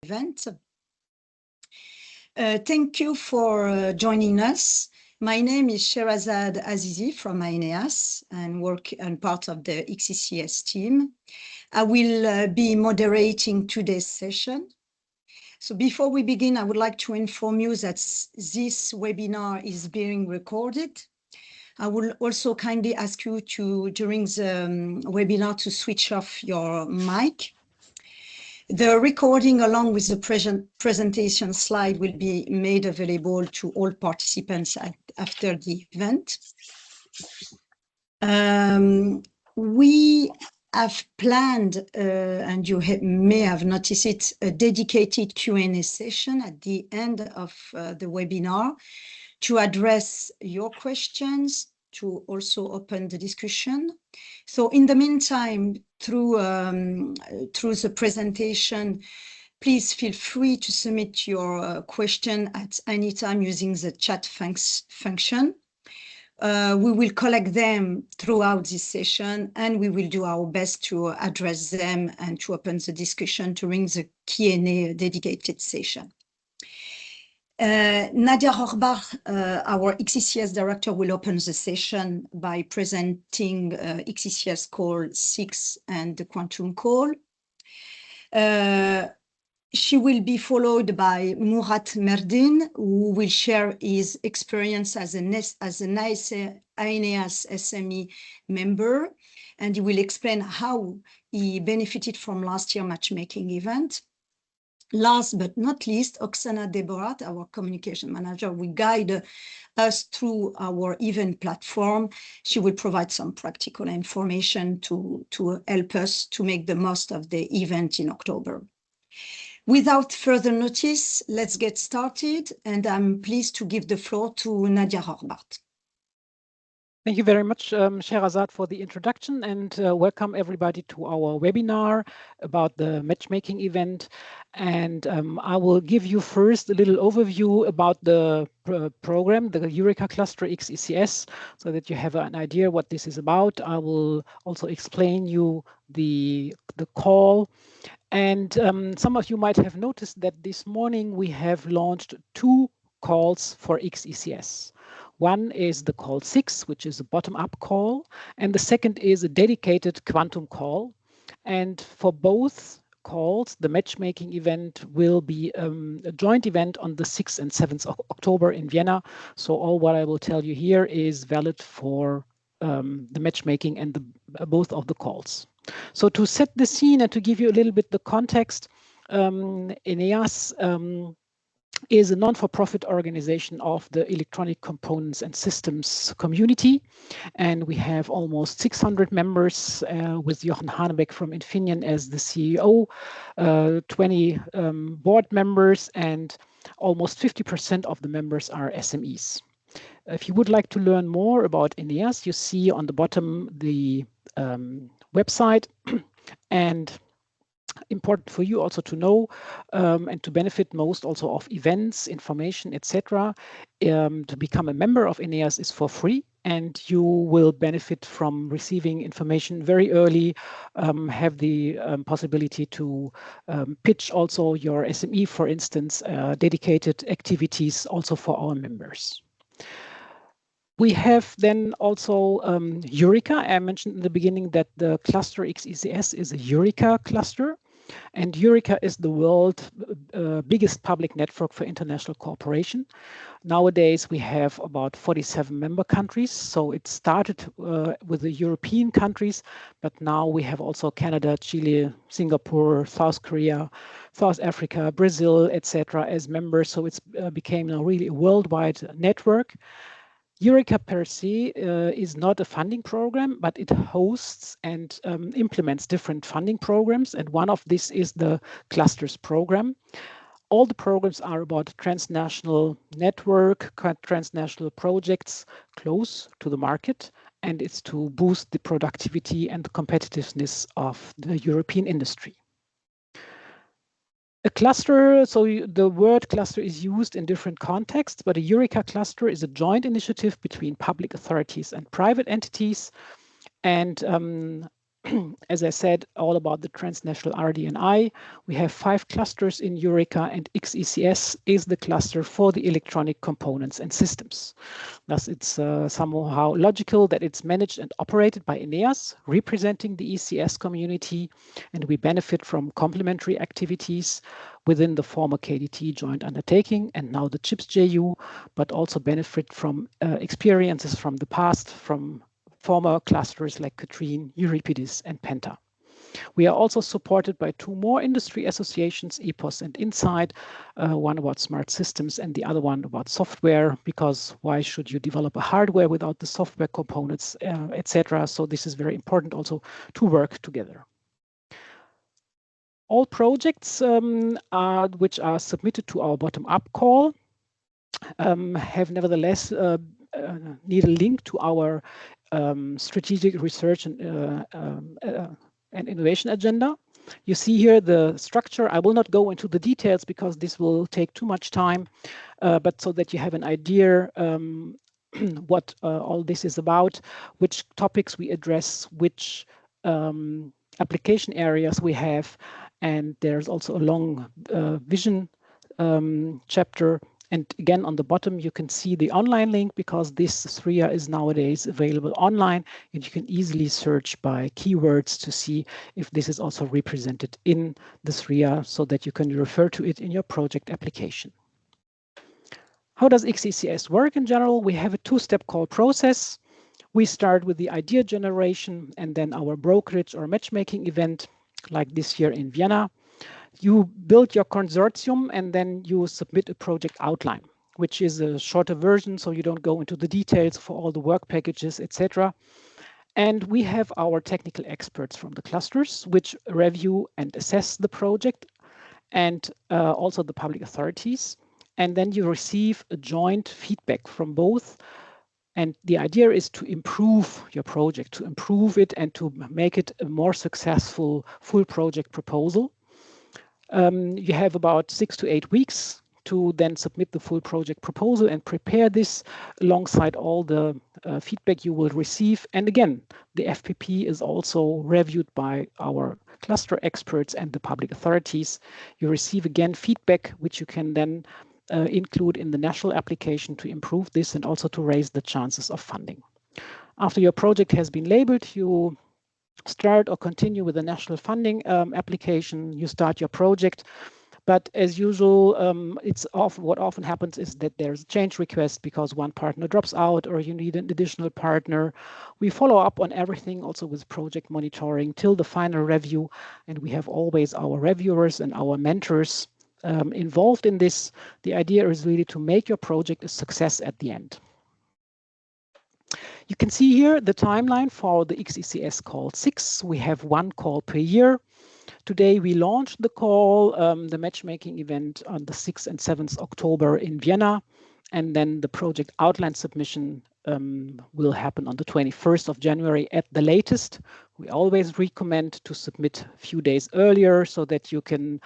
event. Thank you for joining us. My name is Sherazad Azizi from INEAS and part of the XECS team. I will be moderating today's session. So before we begin, I would like to inform you that this webinar is being recorded. I will also kindly ask you to, during the webinar, to switch off your mic. The recording along with the presentation slide will be made available to all participants after the event. We have planned, and you may have noticed it, a dedicated Q&A session at the end of the webinar to address your questions, to also open the discussion. So in the meantime, through the presentation, please feel free to submit your question at any time using the chat function. We will collect them throughout this session, and we will do our best to address them and to open the discussion during the Q&A dedicated session. Nadia Horbach, our XECS director, will open the session by presenting Xecs Call 6 and the Quantum Call. She will be followed by Murat Merdin, who will share his experience as an INEAS SME member, and he will explain how he benefited from last year's matchmaking event. Last but not least, Oksana Deborat, our communication manager, will guide us through our event platform. She will provide some practical information to help us to make the most of the event in October. Without further notice, let's get started, and I'm pleased to give the floor to Nadia Horbach. Thank you very much, Sherazad, for the introduction, and welcome everybody to our webinar about the matchmaking event. And I will give you first a little overview about the program, the Eureka Cluster XECS, so that you have an idea what this is about. I will also explain you the call. And some of you might have noticed that this morning we have launched 2 calls for XECS. One is the call 6, which is a bottom-up call, and the second is a dedicated quantum call. And for both calls, the matchmaking event will be a joint event on the 6th and 7th of October in Vienna. So all what I will tell you here is valid for the matchmaking and both of the calls. So to set the scene and to give you a little bit the context, INEAS is a non-for-profit organization of the electronic components and systems community. And we have almost 600 members with Jochen Hanebeck from Infineon as the CEO, 20 board members, and almost 50% of the members are SMEs. If you would like to learn more about INEAS, you see on the bottom the website. And important for you also to know and to benefit most also of events, information, etc. To become a member of INEAS is for free, and you will benefit from receiving information very early, have the possibility to pitch also your SME, for instance, dedicated activities also for our members. We have then also Eureka. I mentioned in the beginning that the cluster XECS is a Eureka cluster. And Eureka is the world's biggest public network for international cooperation. Nowadays, we have about 47 member countries. So it started with the European countries, but now we have also Canada, Chile, Singapore, South Korea, South Africa, Brazil, etc. as members. So it's became a really worldwide network. Eureka per se is not a funding program, but it hosts and implements different funding programs. And one of this is the Clusters program. All the programs are about transnational network, transnational projects close to the market, and it's to boost the productivity and the competitiveness of the European industry. A cluster, so the word cluster is used in different contexts, but a Eureka cluster is a joint initiative between public authorities and private entities. And as I said, all about the transnational RDNI. We have 5 clusters in Eureka, and Xecs is the cluster for the electronic components and systems. Thus, it's somehow logical that it's managed and operated by ENEAS, representing the ECS community, and we benefit from complementary activities within the former KDT joint undertaking and now the CHIPS JU, but also benefit from experiences from the past, from former clusters like Katrine, Euripides, and Penta. We are also supported by 2 more industry associations, EPOS and Insight, one about smart systems and the other one about software, because why should you develop a hardware without the software components, etc. So this is very important also to work together. All projects which are submitted to our bottom-up call have nevertheless need a link to our strategic research and innovation agenda. You see here the structure. I will not go into the details because this will take too much time, but so that you have an idea what all this is about, which topics we address, which application areas we have, and there's also a long vision chapter. And again, on the bottom, you can see the online link because this SRIA is nowadays available online, and you can easily search by keywords to see if this is also represented in the SRIA so that you can refer to it in your project application. How does Xecs work in general? We have a 2-step call process. We start with the idea generation and then our brokerage or matchmaking event, like this year in Vienna. You build your consortium and then you submit a project outline, which is a shorter version, so you don't go into the details for all the work packages, etc. And we have our technical experts from the clusters, which review and assess the project, and also the public authorities. And then you receive a joint feedback from both. And the idea is to improve your project, to improve it and to make it a more successful full project proposal. You have about 6 to 8 weeks to then submit the full project proposal and prepare this alongside all the feedback you will receive. And again, the FPP is also reviewed by our cluster experts and the public authorities. You receive again feedback, which you can then include in the national application to improve this and also to raise the chances of funding. After your project has been labeled, you start or continue with the national funding application. You start your project, but as usual, what often happens is that there's a change request because one partner drops out or you need an additional partner. We follow up on everything also with project monitoring till the final review, and we have always our reviewers and our mentors involved in this. The idea is really to make your project a success at the end. You can see here the timeline for the Xecs Call 6. We have 1 call per year. Today we launched the call, the matchmaking event on the 6th and 7th October in Vienna, and then the project outline submission will happen on the 21st of January at the latest. We always recommend to submit a few days earlier so that you can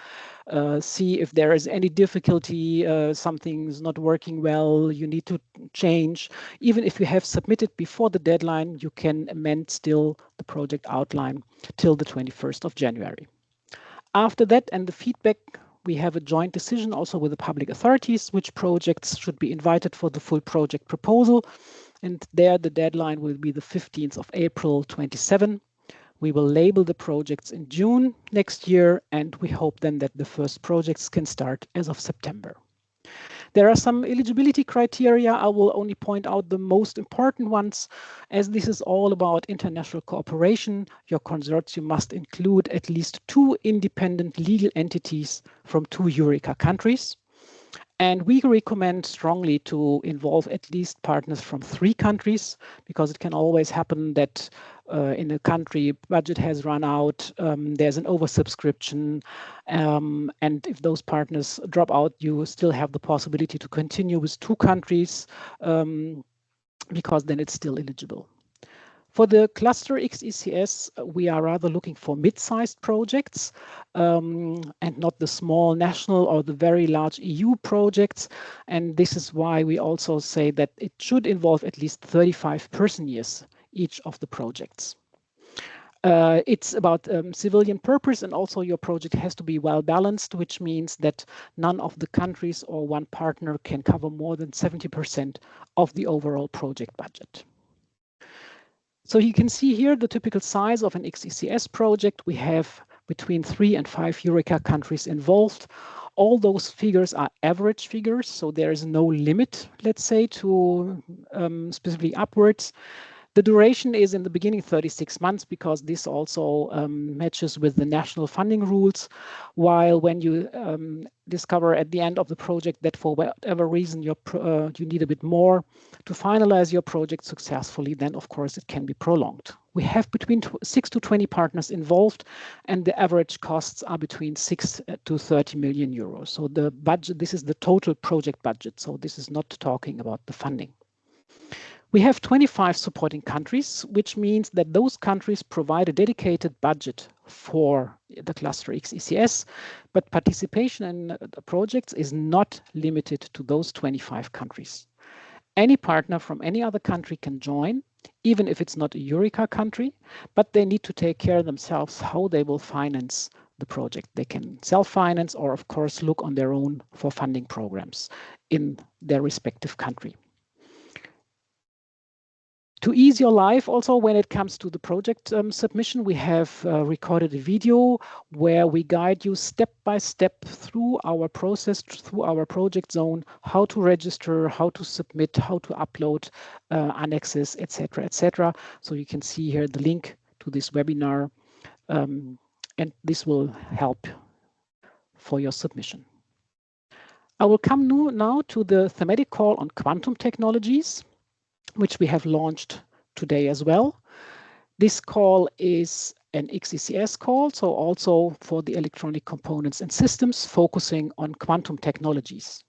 see if there is any difficulty, something's not working well, you need to change. Even if you have submitted before the deadline, you can amend still the project outline till the 21st of January. After that and the feedback, we have a joint decision also with the public authorities, which projects should be invited for the full project proposal. And there the deadline will be the 15th of April 27. We will label the projects in June next year, and we hope then that the first projects can start as of September. There are some eligibility criteria. I will only point out the most important ones. As this is all about international cooperation, your consortium must include at least 2 independent legal entities from 2 Eureka countries. And we recommend strongly to involve at least partners from 3 countries, because it can always happen that in a country budget has run out, there's an oversubscription, and if those partners drop out, you still have the possibility to continue with 2 countries, because then it's still eligible. For the cluster Xecs, we are rather looking for mid-sized projects and not the small national or the very large EU projects. And this is why we also say that it should involve at least 35 person years, each of the projects. It's about civilian purpose, and also your project has to be well balanced, which means that none of the countries or one partner can cover more than 70% of the overall project budget. So you can see here the typical size of an XECS project. We have between 3 and 5 Eureka countries involved. All those figures are average figures, so there is no limit, let's say, to specifically upwards. The duration is in the beginning 36 months because this also matches with the national funding rules, while when you discover at the end of the project that for whatever reason you need a bit more to finalize your project successfully, then of course it can be prolonged. We have between 6 to 20 partners involved, and the average costs are between 6 to 30 million euros. So the budget, this is the total project budget, so this is not talking about the funding. We have 25 supporting countries, which means that those countries provide a dedicated budget for the cluster XECS, but participation in the projects is not limited to those 25 countries. Any partner from any other country can join, even if it's not a Eureka country, but they need to take care themselves how they will finance the project. They can self-finance or, of course, look on their own for funding programs in their respective country. To ease your life also when it comes to the project submission, we have recorded a video where we guide you step by step through our process, through our project zone, how to register, how to submit, how to upload annexes, etc., etc. So you can see here the link to this webinar, and this will help for your submission. I will come now to the thematic call on quantum technologies, which we have launched today as well. This call is an XECS call, so also for the electronic components and systems, focusing on quantum technologies.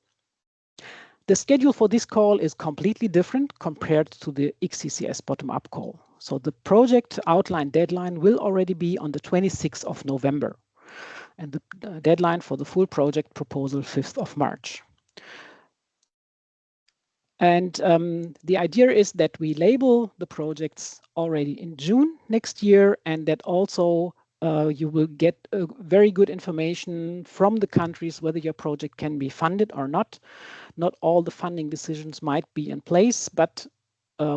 The schedule for this call is completely different compared to the XECS bottom-up call. So the project outline deadline will already be on the 26th of November, and the deadline for the full project proposal 5th of March. And the idea is that we label the projects already in June next year, and that also you will get very good information from the countries whether your project can be funded or not. Not all the funding decisions might be in place, but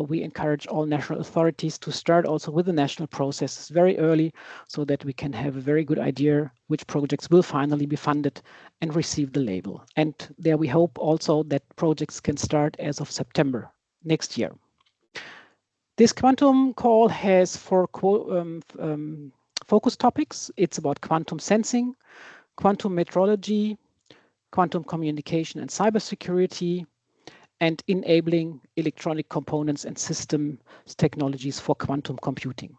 we encourage all national authorities to start also with the national processes very early so that we can have a very good idea which projects will finally be funded and receive the label. And there we hope also that projects can start as of September next year. This quantum call has 4 focus topics. It's about quantum sensing, quantum metrology, quantum communication and cybersecurity, and enabling electronic components and systems technologies for quantum computing.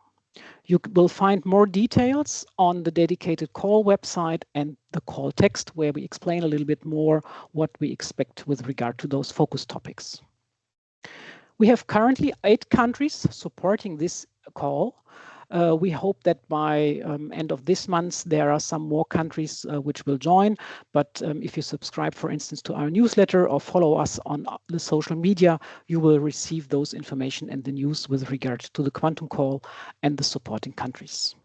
You will find more details on the dedicated call website and the call text, where we explain a little bit more what we expect with regard to those focus topics. We have currently 8 countries supporting this call. We hope that by end of this month, there are some more countries which will join. But if you subscribe, for instance, to our newsletter or follow us on the social media, you will receive those information and the news with regard to the quantum call and the supporting countries.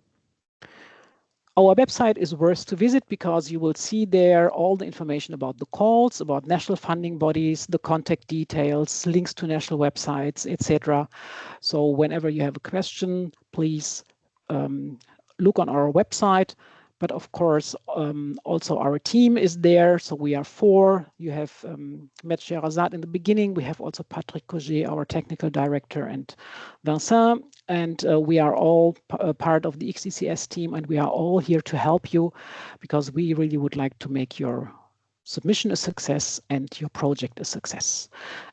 Our website is worth to visit because you will see there all the information about the calls, about national funding bodies, the contact details, links to national websites, etc. So whenever you have a question, please look on our website. But of course, also our team is there. So we are 4. You have met Sherazade in the beginning. We have also Patrick Coget, our technical director, and Vincent. And we are all part of the XECS team, and we are all here to help you because we really would like to make your submission a success and your project a success.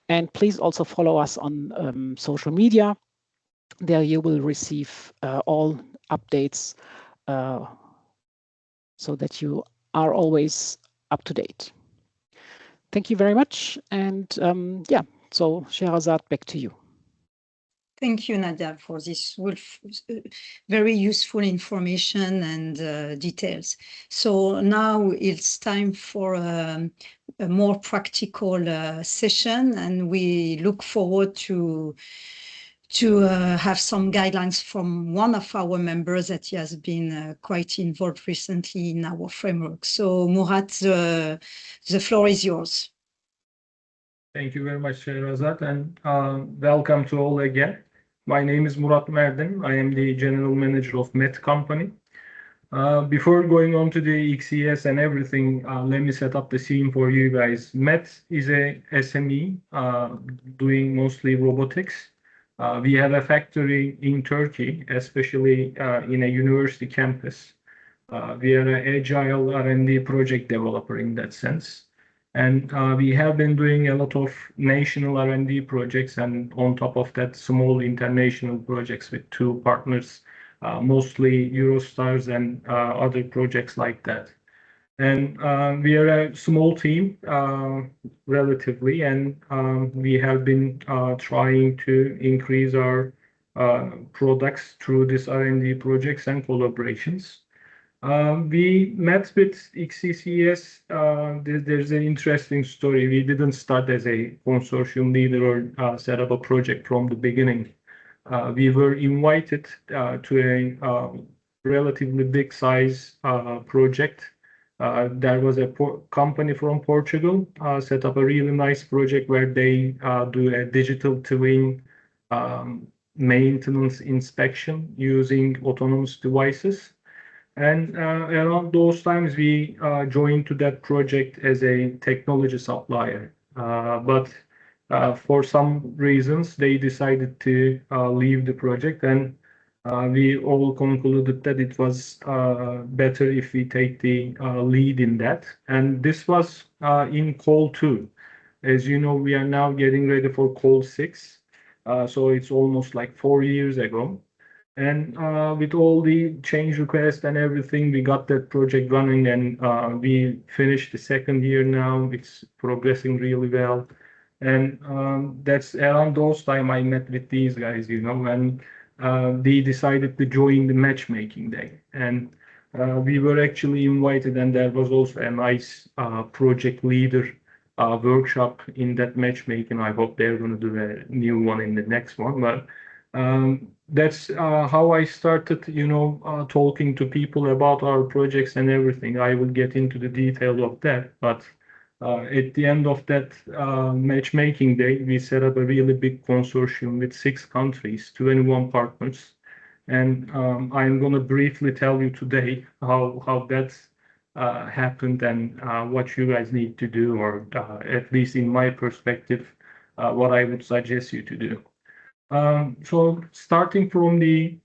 And please also follow us on social media. There you will receive all updates so that you are always up to date. Thank you very much. And yeah, so Sherazade, back to you. Thank you, Nadia, for this very useful information and details. So now it's time for a more practical session, and we look forward to have some guidelines from one of our members that he has been quite involved recently in our framework. So Murat, the floor is yours. Thank you very much, Razat, and welcome to all again. My name is Murat Merdin. I am the General Manager of MET Company. Before going on to the XES and everything, let me set up the scene for you guys. MET is a SME doing mostly robotics. We have a factory in Turkey, especially in a university campus. We are an agile R&D project developer in that sense. And we have been doing a lot of national R&D projects, and on top of that, small international projects with 2 partners, mostly Eurostars and other projects like that. And we are a small team, relatively, and we have been trying to increase our products through these R&D projects and collaborations. We met with XCCS. There's an interesting story. We didn't start as a consortium leader or set up a project from the beginning. We were invited to a relatively big size project. There was a company from Portugal set up a really nice project where they do a digital twin maintenance inspection using autonomous devices. And around those times, we joined to that project as a technology supplier. But for some reasons, they decided to leave the project, and we all concluded that it was better if we take the lead in that. And this was in Call 2. As you know, we are now getting ready for Call 6. So it's almost like 4 years ago. And with all the change requests and everything, we got that project running, and we finished the 2nd year now. It's progressing really well. And that's around those time I met with these guys, and they decided to join the matchmaking day. And we were actually invited, and there was also a nice project leader workshop in that matchmaking. I hope they're going to do a new one in the next one. But that's how I started, talking to people about our projects and everything. I will get into the detail of that. But at the end of that matchmaking day, we set up a really big consortium with 6 countries, 21 partners. And I'm going to briefly tell you today how that happened and what you guys need to do, or at least in my perspective, what I would suggest you to do. So starting from the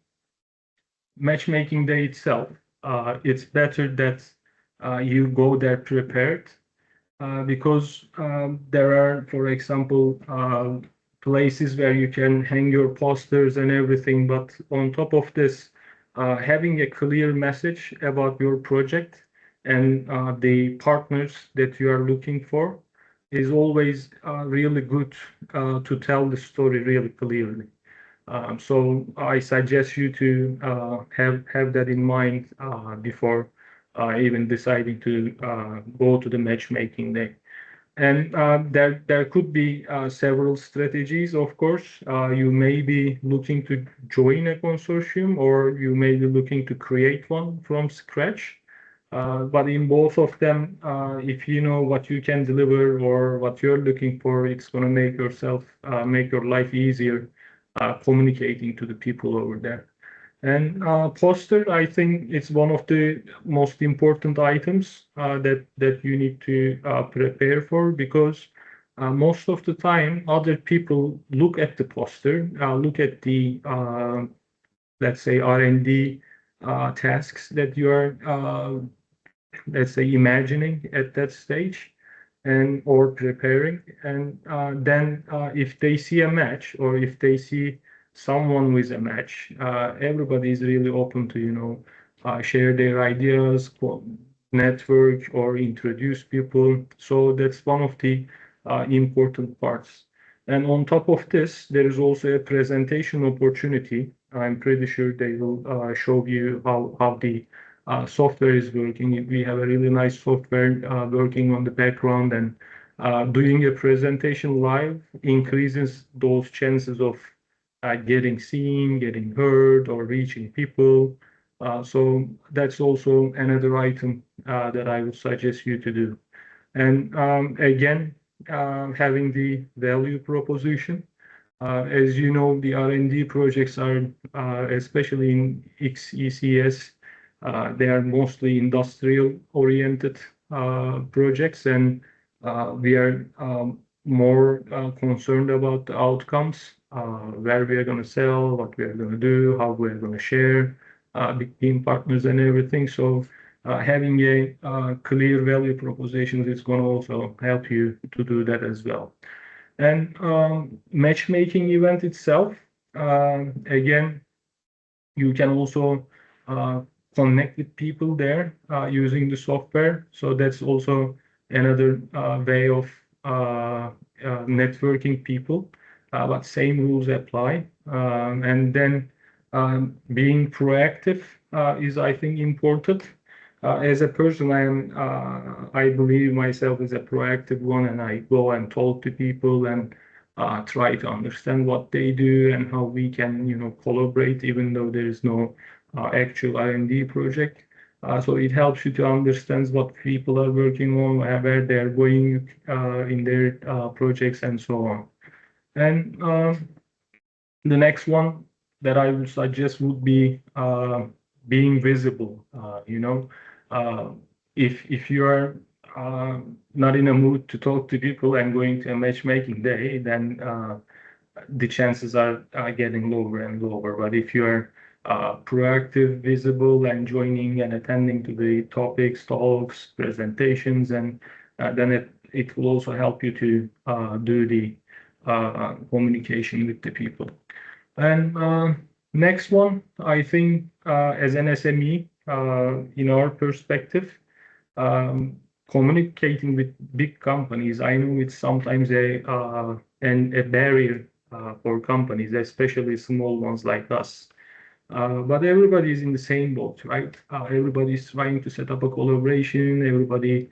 matchmaking day itself, it's better that you go there prepared, because there are, for example, places where you can hang your posters and everything. But on top of this, having a clear message about your project and the partners that you are looking for is always really good to tell the story really clearly. So I suggest you to have that in mind before even deciding to go to the matchmaking day. And there could be several strategies, of course. You may be looking to join a consortium, or you may be looking to create one from scratch. But in both of them, if you know what you can deliver or what you're looking for, it's going to make your life easier communicating to the people over there. And poster, I think it's one of the most important items that you need to prepare for, because most of the time other people look at the poster, look at the let's say R&D tasks that you are let's say imagining at that stage and or preparing, and then if they see a match, or if they see someone with a match, everybody is really open to share their ideas, network, or introduce people. So that's one of the important parts. And on top of this, there is also a presentation opportunity. I'm pretty sure they will show you how the software is working. We have a really nice software working on the background, and doing a presentation live increases those chances of getting seen, getting heard, or reaching people. So that's also another item that I would suggest you to do. And again, having the value proposition. As you know, the R&D projects are, especially in Xecs, they are mostly industrial-oriented projects, and we are more concerned about the outcomes, where we are going to sell, what we are going to do, how we are going to share, between partners and everything. So having a clear value proposition is going to also help you to do that as well. And matchmaking event itself, again, you can also connect with people there using the software. So that's also another way of networking people, but same rules apply. And then being proactive is, I think, important. As a person, I believe myself as a proactive one, and I go and talk to people and try to understand what they do and how we can, collaborate, even though there is no actual R&D project. So it helps you to understand what people are working on, where they're going in their projects, and so on. And the next one that I would suggest would be being visible. If you are not in a mood to talk to people and going to a matchmaking day, then the chances are getting lower and lower. But if you are proactive, visible, and joining and attending to the topics, talks, presentations, and then it will also help you to do the communication with the people. And next one, I think, as an SME, in our perspective, communicating with big companies, I know it's sometimes a barrier for companies, especially small ones like us. But everybody is in the same boat, right? Everybody's trying to set up a collaboration. Everybody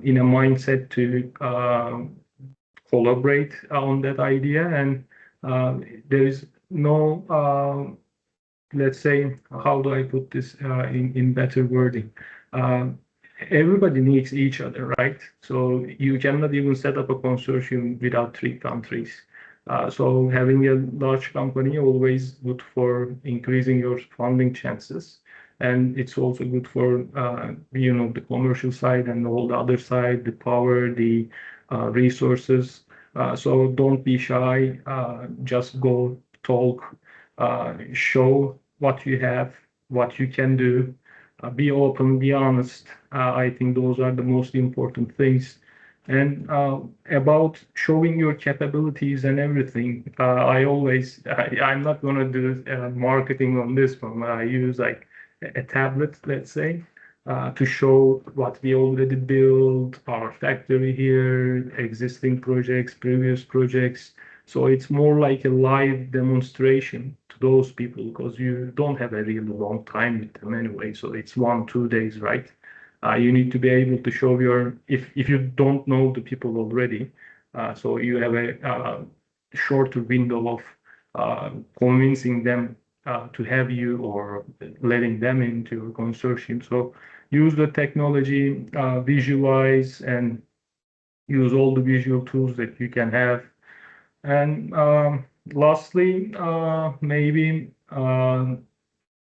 in a mindset to collaborate on that idea, and there is no, let's say, how do I put this in better wording? Everybody needs each other, right? So you cannot even set up a consortium without 3 countries. So having a large company always good for increasing your funding chances. And it's also good for, the commercial side and all the other side, the power, the resources. So don't be shy, just go talk, show what you have, what you can do, be open, be honest. I think those are the most important things. And about showing your capabilities and everything, I'm not going to do marketing on this one. I use like a tablet, let's say, to show what we already built, our factory here, existing projects, previous projects. So it's more like a live demonstration to those people, because you don't have a really long time with them anyway. So it's 1-2 days, right? You need to be able to show if you don't know the people already, so you have a shorter window of convincing them to have you, or letting them into your consortium. So use the technology, visualize, and use all the visual tools that you can have. And lastly, maybe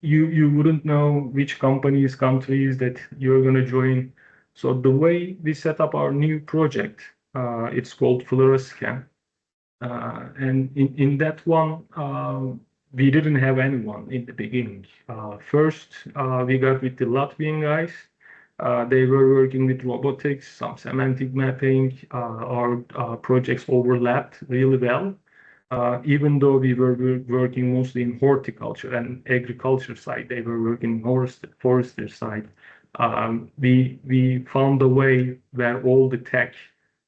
you wouldn't know which companies, countries that you're going to join. So the way we set up our new project, it's called Fluoroscan. And in that one, we didn't have anyone in the beginning. First, we got with the Latvian guys. They were working with robotics, some semantic mapping. Our projects overlapped really well. Even though we were working mostly in horticulture and agriculture side, they were working forester side. We found a way where all the tech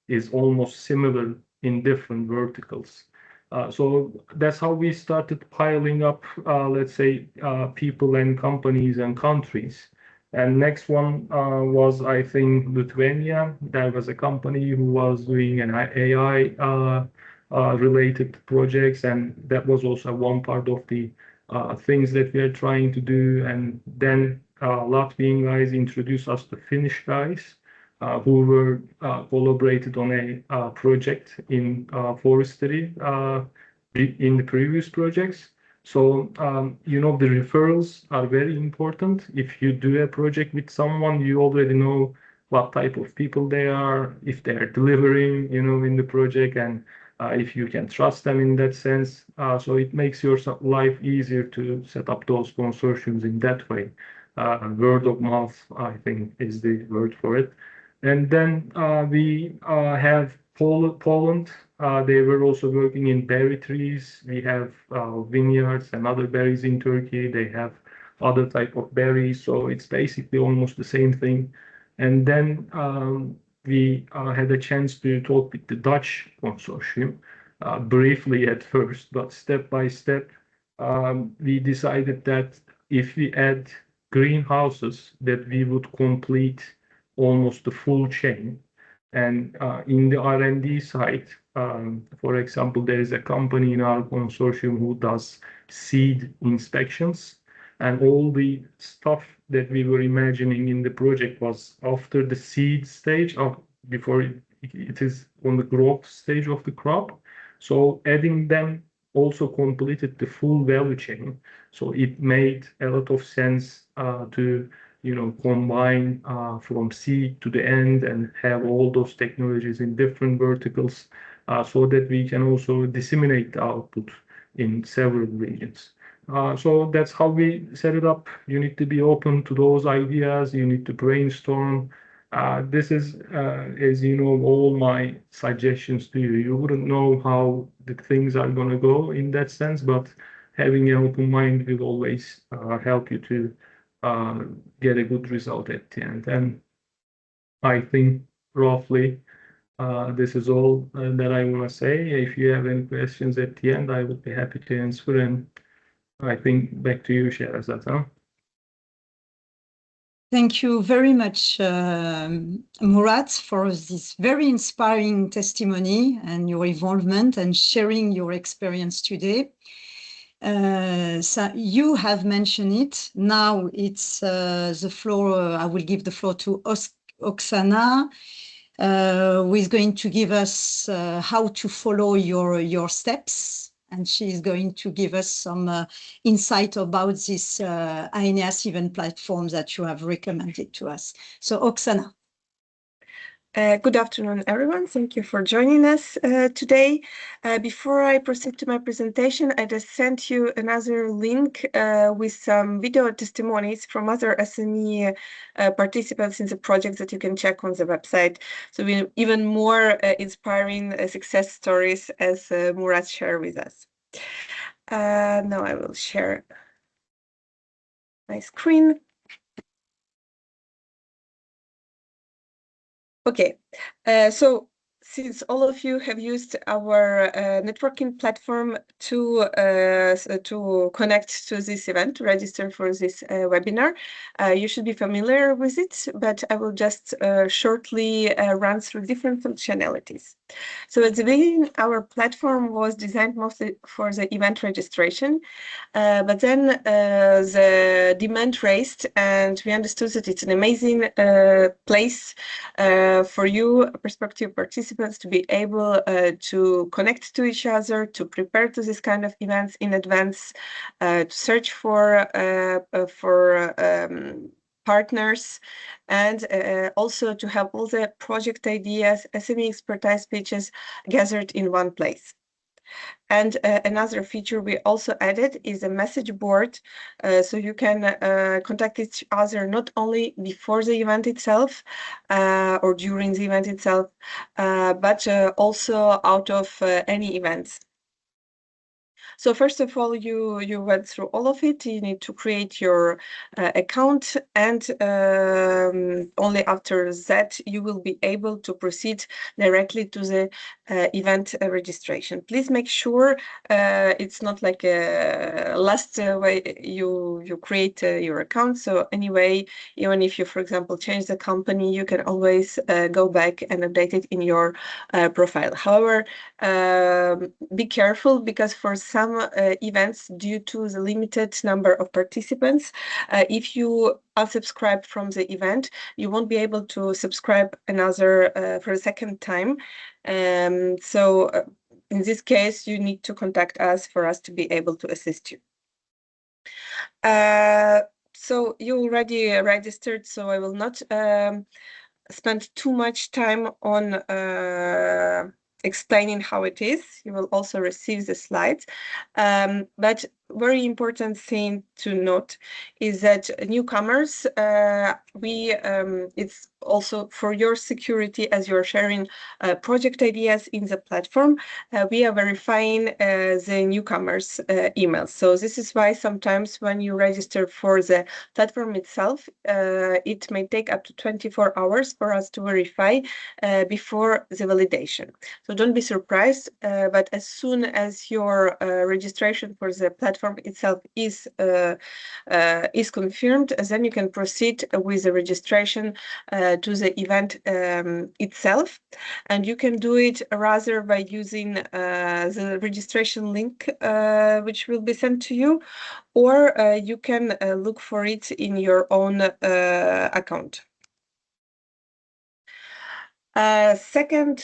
is almost similar in different verticals. So that's how we started piling up, let's say, people and companies and countries. And next one was, I think, Lithuania. There was a company who was doing an AI related projects, and that was also one part of the things that we are trying to do. And then Latvian guys introduced us to Finnish guys who were collaborated on a project in forestry in the previous projects. So, you know, the referrals are very important. If you do a project with someone, you already know what type of people they are, if they are delivering, you know, in the project, and if you can trust them in that sense. So it makes your life easier to set up those consortiums in that way. Word of mouth, I think, is the word for it. And then we have Poland. They were also working in berry trees. We have vineyards and other berries in Turkey. They have other type of berries. So it's basically almost the same thing. And then we had a chance to talk with the Dutch consortium briefly at first, but step by step, we decided that if we add greenhouses, that we would complete almost the full chain. And in the R&D side, for example, there is a company in our consortium who does seed inspections, and all the stuff that we were imagining in the project was after the seed stage, before it is on the growth stage of the crop. So adding them also completed the full value chain. So it made a lot of sense to, you know, combine from seed to the end and have all those technologies in different verticals so that we can also disseminate the output in several regions. So that's how we set it up. You need to be open to those ideas. You need to brainstorm. This is, as you know, all my suggestions to you. You wouldn't know how the things are going to go in that sense, but having an open mind will always help you to get a good result at the end. And I think roughly this is all that I want to say. If you have any questions at the end, I would be happy to answer. And I think back to you, Sherazad. Huh? Thank you very much, Murat, for this very inspiring testimony and your involvement and sharing your experience today. So you have mentioned it. Now it's the floor. I will give the floor to Oksana, who is going to give us how to follow your steps. And she is going to give us some insight about this INEAS event platform that you have recommended to us. So Oksana. Good afternoon, everyone. Thank you for joining us today. Before I proceed to my presentation, I just sent you another link with some video testimonies from other SME participants in the project that you can check on the website. So we even more inspiring success stories as Murat shared with us. Now I will share my screen. Okay, so since all of you have used our networking platform to connect to this event, to register for this webinar, you should be familiar with it, but I will just shortly run through different functionalities. So at the beginning, our platform was designed mostly for the event registration, but then the demand raised, and we understood that it's an amazing place for you, prospective participants, to be able to connect to each other, to prepare to this kind of events in advance, to search for partners, and also to have all the project ideas, SME expertise pitches gathered in one place. And another feature we also added is a message board, so you can contact each other not only before the event itself or during the event itself, but also out of any events. So first of all, you went through all of it. You need to create your account, and only after that you will be able to proceed directly to the event registration. Please make sure it's not like a last way you create your account. So anyway, even if you, for example, change the company, you can always go back and update it in your profile. However, be careful, because for some events, due to the limited number of participants, if you unsubscribe from the event, you won't be able to subscribe another for a second time. So in this case, you need to contact us for us to be able to assist you. So you already registered, so I will not spend too much time on explaining how it is. You will also receive the slides. But very important thing to note is that newcomers, it's also for your security, as you're sharing project ideas in the platform, we are verifying the newcomers' emails. So this is why sometimes when you register for the platform itself, it may take up to 24 hours for us to verify before the validation. So don't be surprised, but as soon as your registration for the platform itself is confirmed, then you can proceed with the registration to the event itself, and you can do it rather by using the registration link which will be sent to you, or you can look for it in your own account. Second,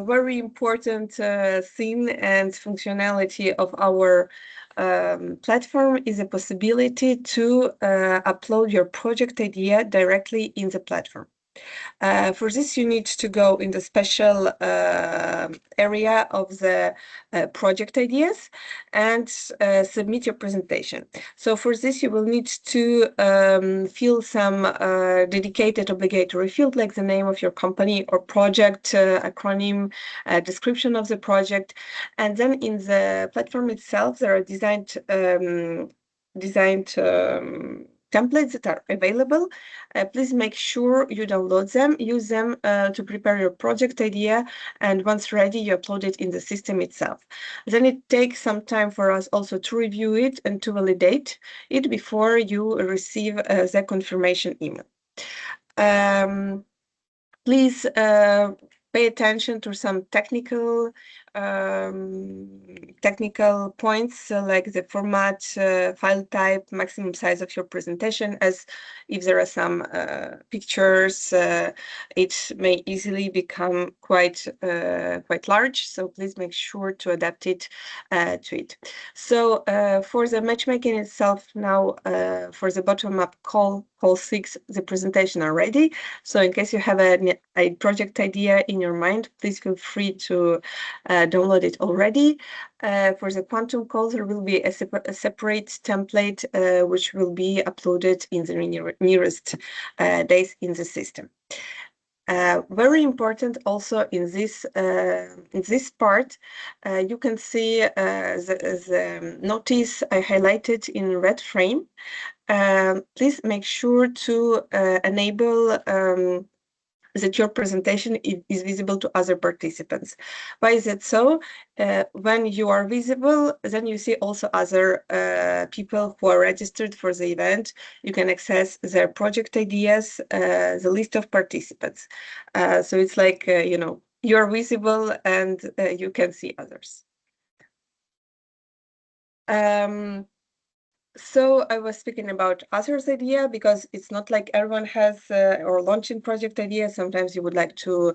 very important thing and functionality of our platform is a possibility to upload your project idea directly in the platform. For this, you need to go in the special area of the project ideas and submit your presentation. So for this, you will need to fill some dedicated obligatory field, like the name of your company or project, acronym, description of the project. And then in the platform itself, there are designed templates that are available. Please make sure you download them, use them to prepare your project idea, and once ready, you upload it in the system itself. Then it takes some time for us also to review it and to validate it before you receive the confirmation email. Please pay attention to some technical points, like the format, file type, maximum size of your presentation, as if there are some pictures, it may easily become quite large. So please make sure to adapt it to it. So for the matchmaking itself now, for the bottom-up call 6, the presentation are ready. So in case you have a project idea in your mind, please feel free to download it already. For the quantum call, there will be a separate template which will be uploaded in the nearest days in the system. Very important also in this part, you can see the notice I highlighted in red frame. Please make sure to enable that your presentation is visible to other participants. Why is it so? When you are visible, then you see also other people who are registered for the event. You can access their project ideas, the list of participants. So it's like, you know, you're visible and you can see others. So I was speaking about others' idea because it's not like everyone has or launching project ideas. Sometimes you would like to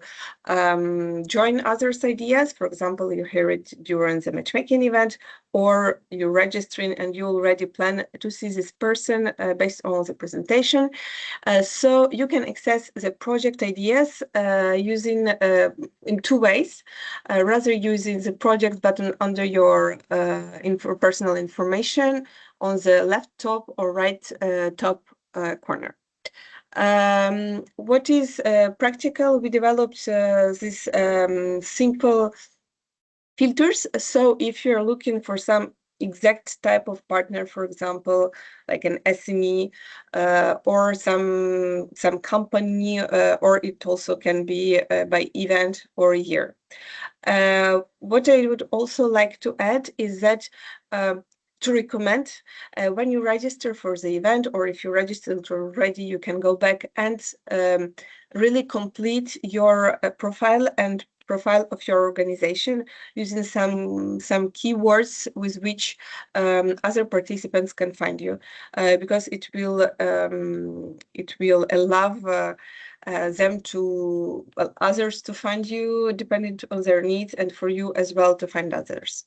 join others' ideas. For example, you hear it during the matchmaking event, or you're registering and you already plan to see this person based on the presentation. So you can access the project ideas using in 2 ways, rather using the project button under your personal information on the left top or right top corner. What is practical? We developed these simple filters. So if you're looking for some exact type of partner, for example, like an SME or some company, or it also can be by event or year. What I would also like to add is that to recommend when you register for the event, or if you registered already, you can go back and really complete your profile and profile of your organization using some keywords with which other participants can find you, because it will allow them to, well, others to find you depending on their needs, and for you as well to find others.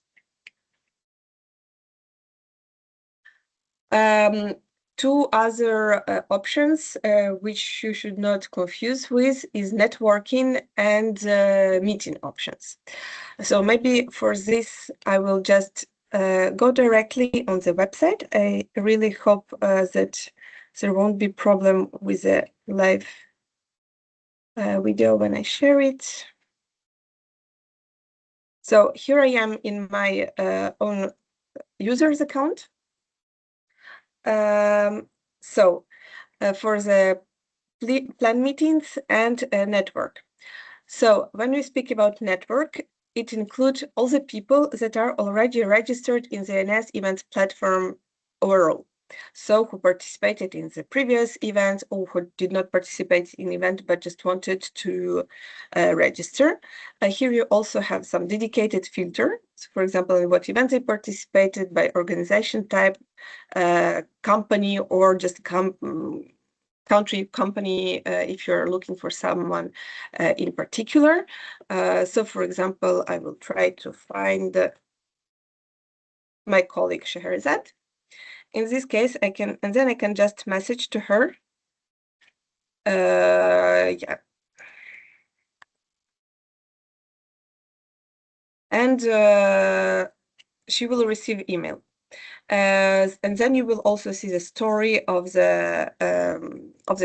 Two other options which you should not confuse with is networking and meeting options. So maybe for this, I will just go directly on the website. I really hope that there won't be problem with the live video when I share it. So here I am in my own user's account. So for the plan meetings and network. So when we speak about network, it includes all the people that are already registered in the NS events platform overall. So who participated in the previous event, or who did not participate in event but just wanted to register. Here you also have some dedicated filter. So for example, in what event they participated, by organization type, company, or just country, company, if you're looking for someone in particular. So for example, I will try to find my colleague Scheherazade. In this case, I can, and then I can just message to her. Yeah. And she will receive email. And then you will also see the story of the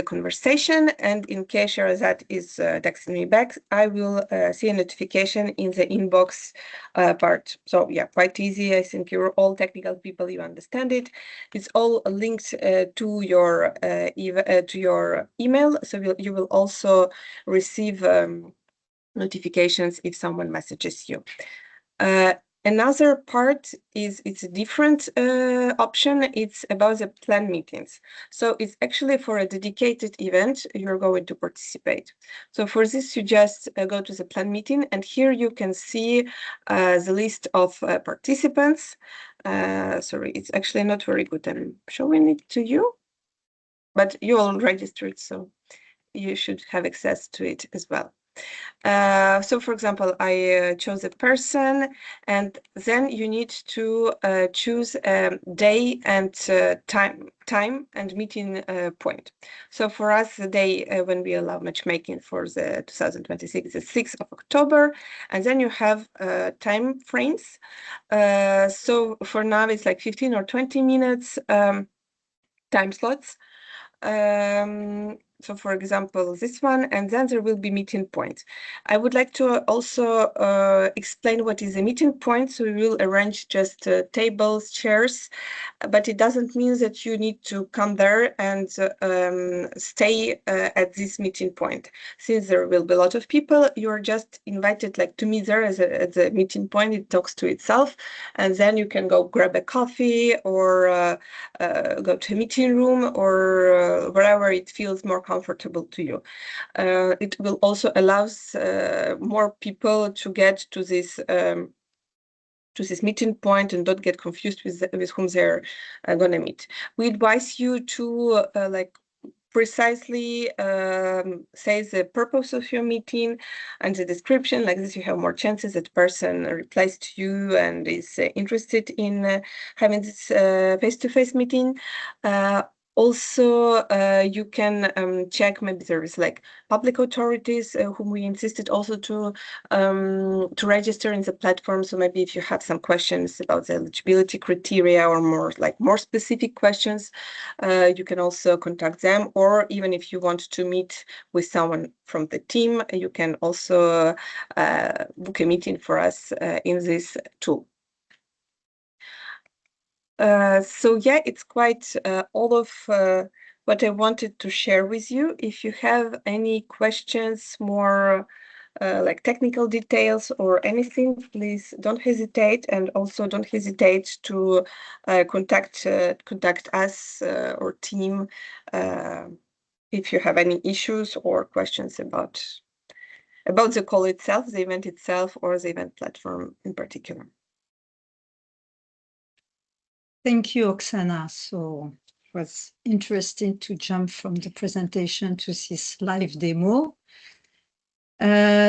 conversation. And in case Sherazad is texting me back, I will see a notification in the inbox part. So yeah, quite easy. I think you're all technical people, you understand it. It's all linked to your email. So you will also receive notifications if someone messages you. Another part is, it's a different option. It's about the plan meetings. So it's actually for a dedicated event you're going to participate. So for this, you just go to the plan meeting, and here you can see the list of participants. Sorry, it's actually not very good. I'm showing it to you, but you all registered, so you should have access to it as well. So for example, I chose a person, and then you need to choose day and time and meeting point. So for us, the day when we allow matchmaking for the 2026 is 6th of October, and then you have time frames. So for now, it's like 15 or 20 minutes time slots. So for example, this one, and then there will be meeting points. I would like to also explain what is a meeting point. So we will arrange just tables, chairs, but it doesn't mean that you need to come there and stay at this meeting point. Since there will be a lot of people, you are just invited like to meet there at the meeting point. It talks to itself, and then you can go grab a coffee, or go to a meeting room, or wherever it feels more comfortable to you. It will also allow more people to get to this meeting point and don't get confused with whom they're going to meet. We advise you to like precisely say the purpose of your meeting and the description. Like this, you have more chances that person replies to you and is interested in having this face-to-face meeting. Also, you can check, maybe there is like public authorities whom we insisted also to register in the platform. So maybe if you have some questions about the eligibility criteria, or more specific questions, you can also contact them. Or even if you want to meet with someone from the team, you can also book a meeting for us in this tool. So yeah, it's quite all of what I wanted to share with you. If you have any questions, more like technical details or anything, please don't hesitate, and also don't hesitate to contact us or team if you have any issues or questions about the call itself, the event itself, or the event platform in particular. Thank you, Oksana. So it was interesting to jump from the presentation to this live demo.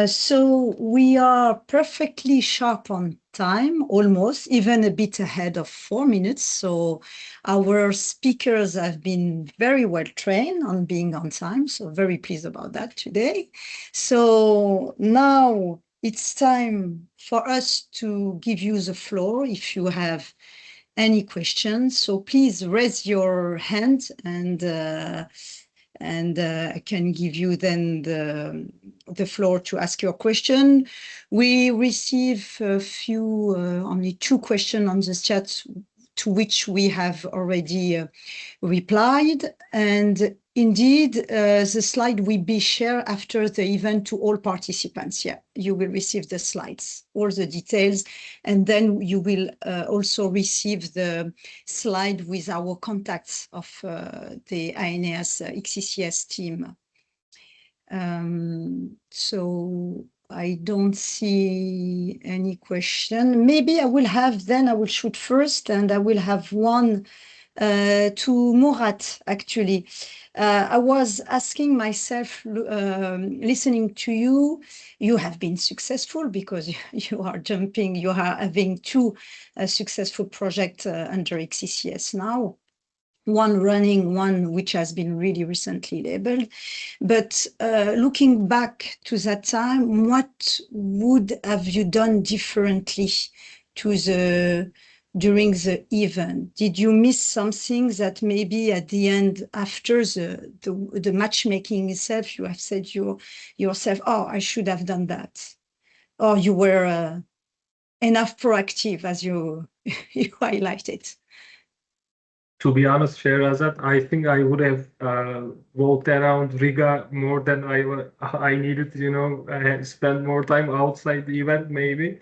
So we are perfectly sharp on time, almost, even a bit ahead of 4 minutes. So our speakers have been very well trained on being on time. So very pleased about that today. So now it's time for us to give you the floor if you have any questions. So please raise your hand, and I can give you then the floor to ask your question. We receive a few, only 2 questions on the chat, to which we have already replied. And indeed, the slide will be shared after the event to all participants. Yeah, you will receive the slides, all the details, and then you will also receive the slide with our contacts of the INEAS XCCS team. So I don't see any question. Maybe I will shoot first, and I will have one to Murat, actually. I was asking myself, listening to you, you have been successful because you are having 2 successful projects under XCCS now. One running, one which has been really recently labeled. But looking back to that time, what would have you done differently during the event? Did you miss something that maybe at the end, after the matchmaking itself, you have said yourself, oh, I should have done that? Or you were enough proactive, as you highlighted? To be honest, Sherazad, I think I would have walked around Riga more than I needed, spend more time outside the event, maybe.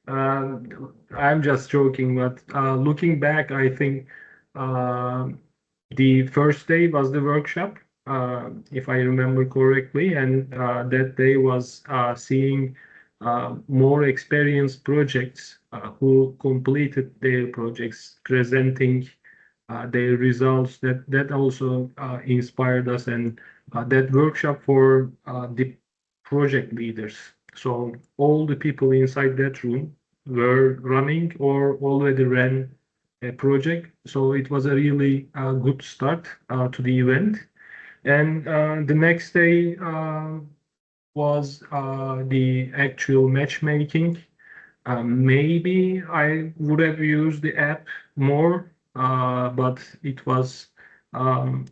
I'm just joking, but looking back, I think the first day was the workshop, if I remember correctly, and that day was seeing more experienced projects who completed their projects, presenting their results. That also inspired us, and that workshop for the project leaders. So all the people inside that room were running or already ran a project. So it was a really good start to the event. And the next day was the actual matchmaking. Maybe I would have used the app more, but it was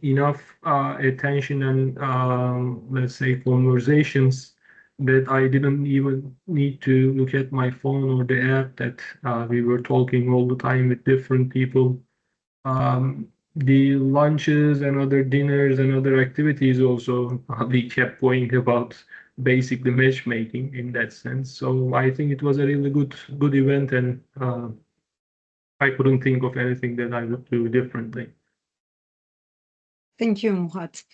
enough attention and let's say conversations that I didn't even need to look at my phone or the app, that we were talking all the time with different people. The lunches and other dinners and other activities also we kept going about basically matchmaking in that sense. So I think it was a really good event, and I couldn't think of anything that I would do differently. Thank you, Murat.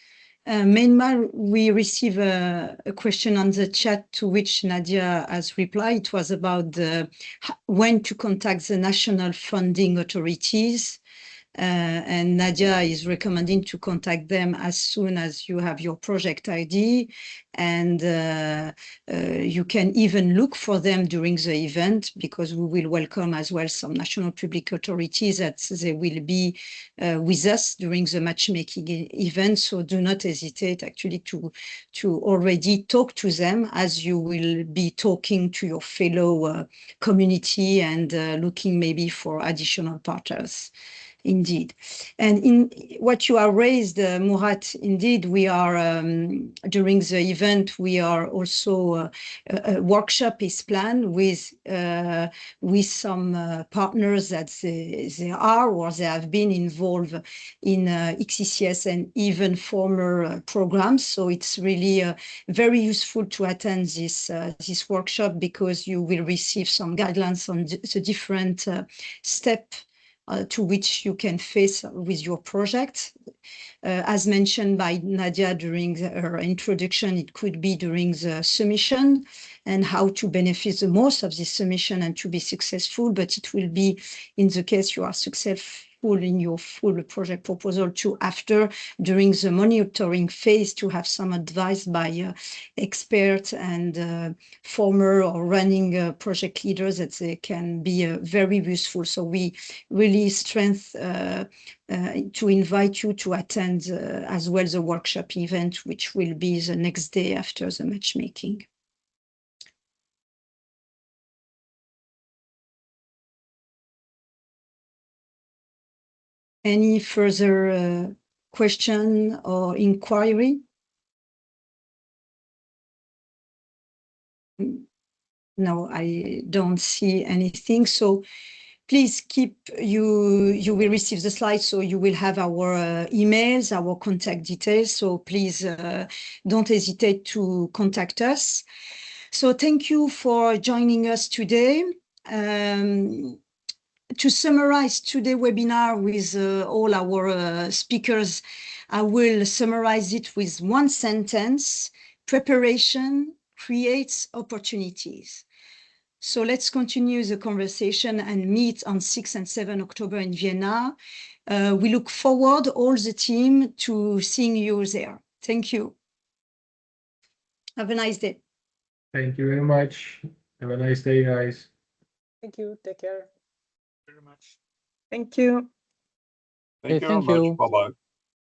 Meanwhile, we receive a question on the chat to which Nadia has replied. It was about when to contact the national funding authorities. And Nadia is recommending to contact them as soon as you have your project ID, and you can even look for them during the event, because we will welcome as well some national public authorities that they will be with us during the matchmaking event. So do not hesitate actually to already talk to them, as you will be talking to your fellow community and looking maybe for additional partners. Indeed. And in what you have raised, Murat, indeed, we are, during the event, we are also, a workshop is planned with some partners that they are or they have been involved in XCCS and even former programs. So it's really very useful to attend this workshop because you will receive some guidelines on the different steps to which you can face with your project. As mentioned by Nadia during her introduction, it could be during the submission and how to benefit the most of this submission and to be successful, but it will be in the case you are successful in your full project proposal to after, during the monitoring phase, to have some advice by experts and former or running project leaders that they can be very useful. So we really strengthen to invite you to attend as well the workshop event, which will be the next day after the matchmaking. Any further question or inquiry? No, I don't see anything. So please you will receive the slides, so you will have our emails, our contact details. So please don't hesitate to contact us. So thank you for joining us today. To summarize today's webinar with all our speakers, I will summarize it with one sentence: preparation creates opportunities. So let's continue the conversation and meet on 6 and 7 October in Vienna. We look forward, all the team, to seeing you there. Thank you. Have a nice day. Thank you very much. Have a nice day, guys. Thank you. Take care. Very much. Thank you. Thank you very thank much. you. Bye-bye.